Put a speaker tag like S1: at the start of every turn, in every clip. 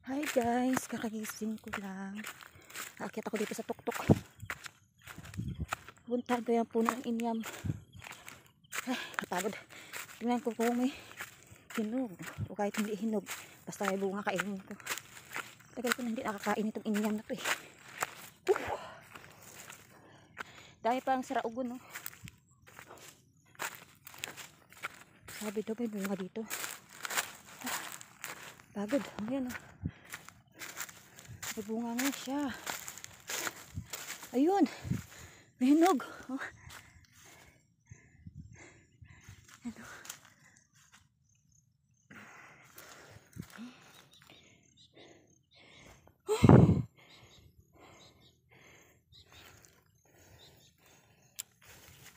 S1: Hi guys, kakagising ko lang. Aakyat ako dito sa tuktok. Puntahan ko yung puno ng inyam. Ay, napagod. Tingnan ko kung may hinog. O kahit hindi hinog. Basta may bunga, kainin ko. Tagal ko na hindi nakakain itong inyam na to eh. Dahil pa ang saraugon, no? Sabi daw may bunga dito. Pagod. Ayan, no? May bunga nga siya. Ayun. May hinog. Oh. Ano?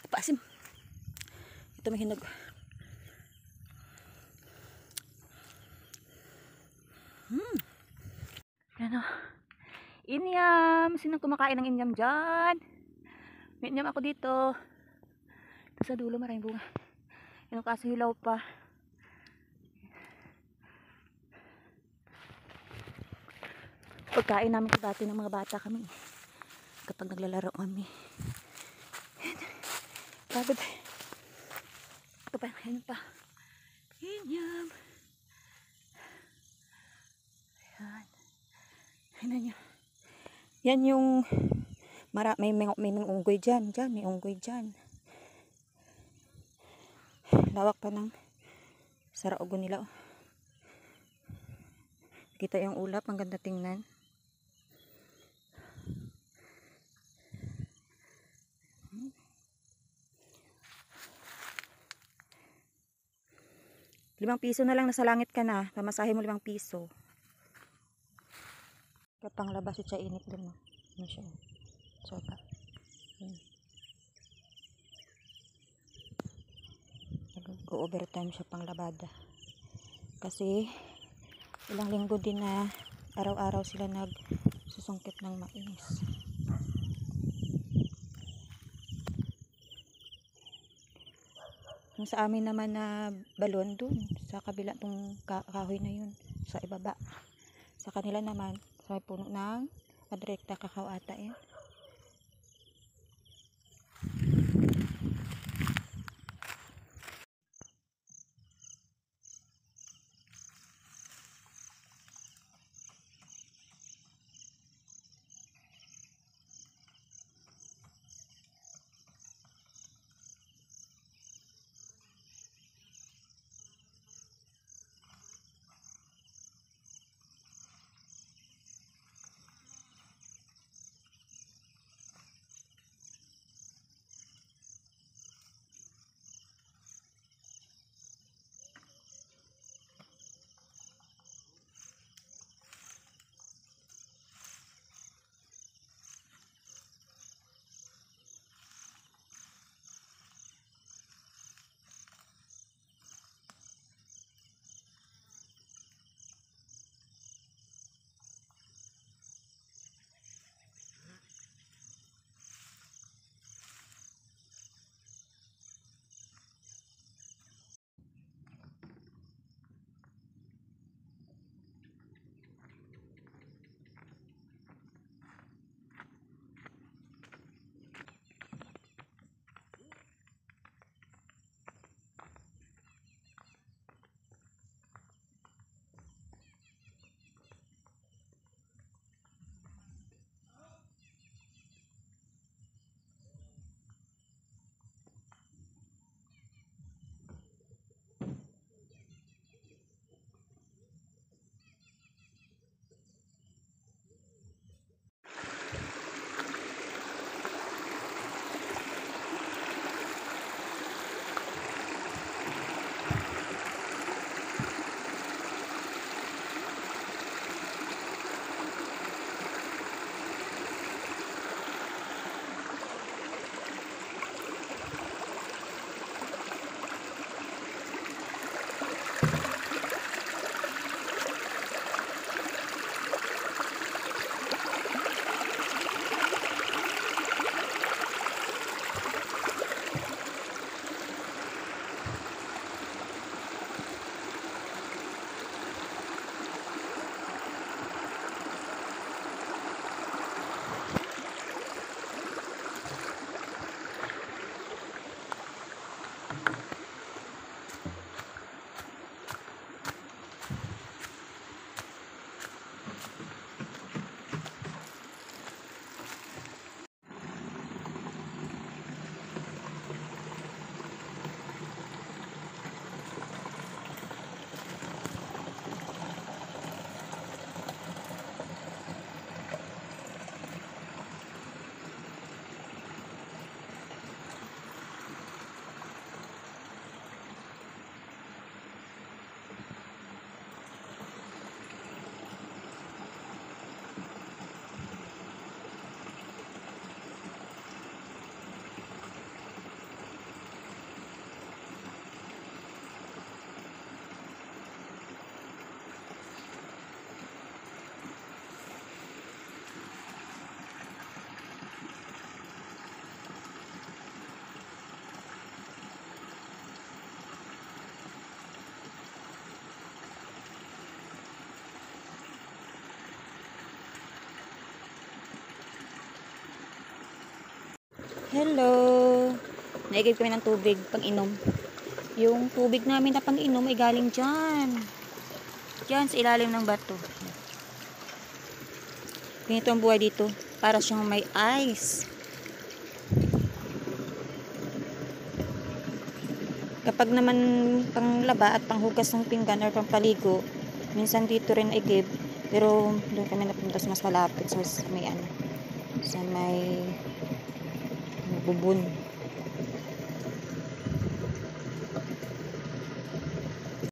S1: Pasim. Ito may hinog. Ano? Inyam. Sinong kumakain ng inyam dyan? May inyam ako dito. Ito sa dulo maraming bunga. Yung kaso hilaw pa. Pagkain namin sa dati ng mga bata kami. Kapag naglalaro kami. Pagod. Ito pa. Yan pa. Inyam. Ayan. Ayan nyo. Yan yung may unggoy dyan. May unggoy dyan. Lawak pa ng saraugon nila. Oh. Kita yung ulap. Ang ganda tingnan. ₱5 na lang, nasa langit ka na. Pamasahe mo ₱5. Kapang labas siya init din. No? Ano siya? Soba. Nag-overtime siya pang labada. Kasi ilang linggo din na araw-araw sila nagsusungkit ng mais. Yung sa amin naman na balon dun sa kabila tong kahoy na yun sa ibaba. Sa kanila naman sa puno ng adrekta kakao ata yan. Hello! Naigib kami ng tubig pang inom. Yung tubig namin na pang inom ay galing dyan. Dyan sa ilalim ng bato. Ganito ang buhay dito. Para siyang may ice. Kapag naman panglaba at panghugas ng pinggan or pangpaligo, minsan dito rin igib. Pero doon kami napunta sa mas malapit sa may ano, sa may bubun.